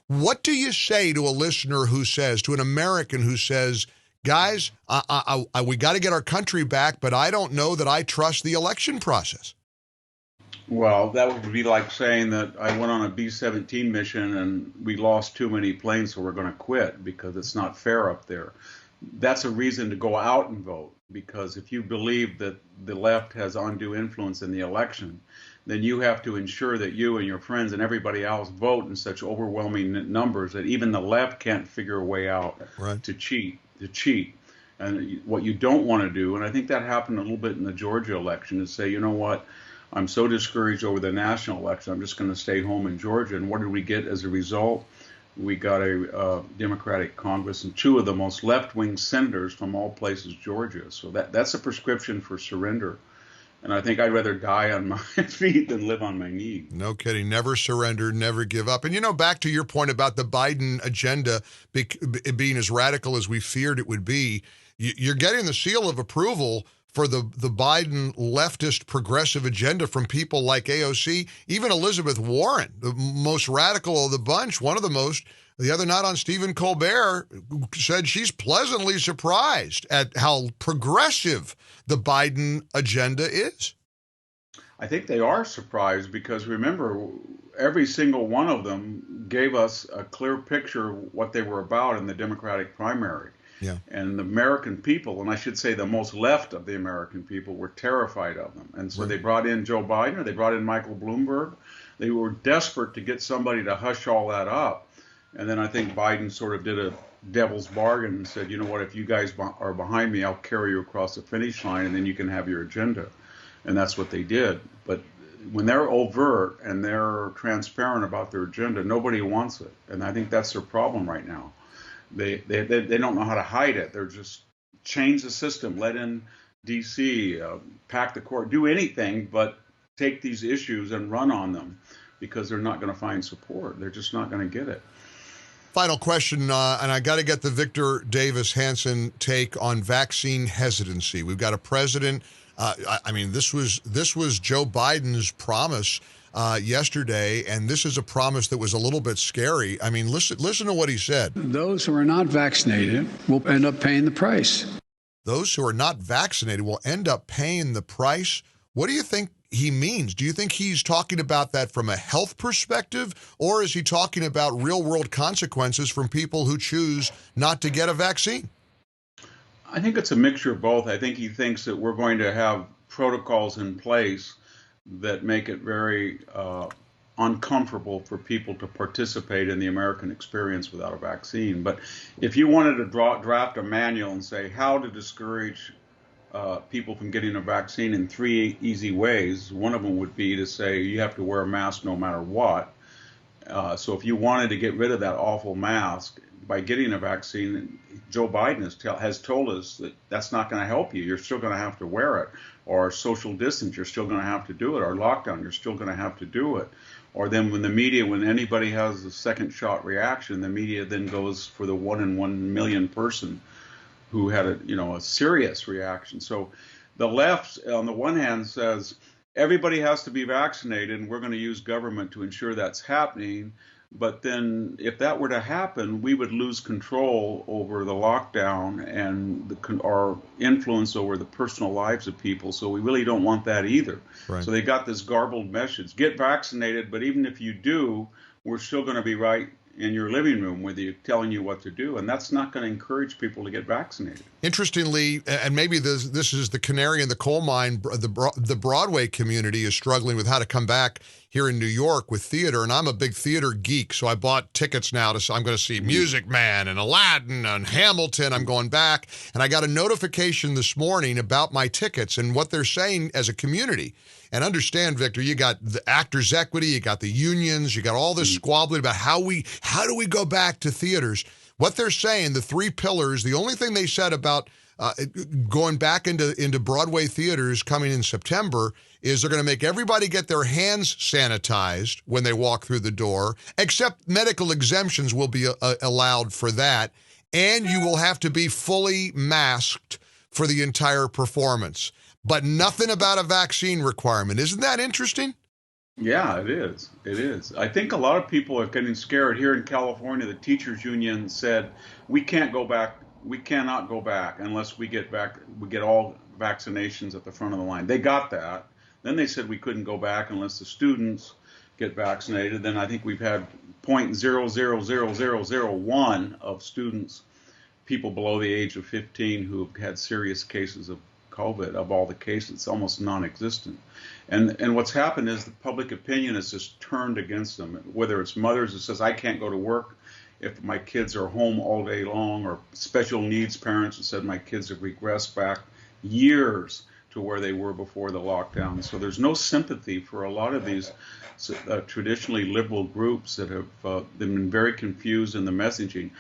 What do you say to a listener who says, to an American who says, guys, we got to get our country back, but I don't know that I trust the election process? Well, that would be like saying that I went on a B-17 mission and we lost too many planes, so we're going to quit because it's not fair up there. That's a reason to go out and vote, because if you believe that the left has undue influence in the election, then you have to ensure that you and your friends and everybody else vote in such overwhelming numbers that even the left can't figure a way out to cheat. And what you don't want to do, and I think that happened a little bit in the Georgia election, is say, you know what, I'm so discouraged over the national election, I'm just going to stay home in Georgia. And what did we get as a result? We got a Democratic Congress and two of the most left-wing senators from all places, Georgia. So that's a prescription for surrender. And I think I'd rather die on my feet than live on my knees. No kidding. Never surrender, never give up. And, you know, back to your point about the Biden agenda being as radical as we feared it would be, you're getting the seal of approval for the Biden leftist progressive agenda from people like AOC, even Elizabeth Warren, the most radical of the bunch, one of the most. The other night on Stephen Colbert said she's pleasantly surprised at how progressive the Biden agenda is. I think they are surprised because, remember, every single one of them gave us a clear picture of what they were about in the Democratic primary. Yeah. And the American people, and I should say the most left of the American people, were terrified of them. And so they brought in Joe Biden, or they brought in Michael Bloomberg. They were desperate to get somebody to hush all that up. And then I think Biden sort of did a devil's bargain and said, you know what, if you guys are behind me, I'll carry you across the finish line and then you can have your agenda. And that's what they did. But when they're overt and they're transparent about their agenda, nobody wants it. And I think that's their problem right now. They don't know how to hide it. They're just change the system, let in D.C., pack the court, do anything but take these issues and run on them because they're not going to find support. They're just not going to get it. Final question, and I got to get the Victor Davis Hanson take on vaccine hesitancy. We've got a president. This was Joe Biden's promise yesterday, and this is a promise that was a little bit scary. I mean, listen to what he said. Those who are not vaccinated will end up paying the price. Those who are not vaccinated will end up paying the price. What do you think he means? Do you think he's talking about that from a health perspective, or is he talking about real-world consequences from people who choose not to get a vaccine? I think it's a mixture of both. I think he thinks that we're going to have protocols in place that make it very uncomfortable for people to participate in the American experience without a vaccine. But if you wanted to draft a manual and say how to discourage people from getting a vaccine in 3 easy ways, one of them would be to say you have to wear a mask no matter what. So if you wanted to get rid of that awful mask by getting a vaccine, Joe Biden has told us that that's not going to help you. You're still going to have to wear it. Or social distance, you're still going to have to do it. Or lockdown, you're still going to have to do it. Or then when anybody has a second shot reaction, the media then goes for the 1 in 1 million person who had a serious reaction. So the left, on the one hand, says everybody has to be vaccinated, and we're going to use government to ensure that's happening. But then if that were to happen, we would lose control over the lockdown and our influence over the personal lives of people. So we really don't want that either. Right. So they got this garbled message. Get vaccinated, but even if you do, we're still going to be right in your living room with you, telling you what to do. And that's not going to encourage people to get vaccinated. Interestingly, and maybe this is the canary in the coal mine, the Broadway community is struggling with how to come back here in New York with theater. And I'm a big theater geek, so I bought tickets now I'm going to see Music Man and Aladdin and Hamilton. I'm going back. And I got a notification this morning about my tickets and what they're saying as a community. And understand, Victor, you got the Actors Equity, you got the unions, you got all this squabbling about how do we go back to theaters. What they're saying, the 3 pillars, the only thing they said about going back into Broadway theaters coming in September is they're going to make everybody get their hands sanitized when they walk through the door, except medical exemptions will be allowed for that, and you will have to be fully masked for the entire performance. But nothing about a vaccine requirement. Isn't that interesting? Yeah, it is. It is. I think a lot of people are getting scared. Here in California, the teachers union said we can't go back. We cannot go back unless we get back. We get all vaccinations at the front of the line. They got that. Then they said we couldn't go back unless the students get vaccinated. Then I think we've had 0.000001 of students, people below the age of 15, who have had serious cases of COVID. Of all the cases, it's almost non-existent. And what's happened is the public opinion has just turned against them. Whether it's mothers that says I can't go to work if my kids are home all day long, or special needs parents that said my kids have regressed back years to where they were before the lockdown. So there's no sympathy for a lot of these traditionally liberal groups that have been very confused in the messaging.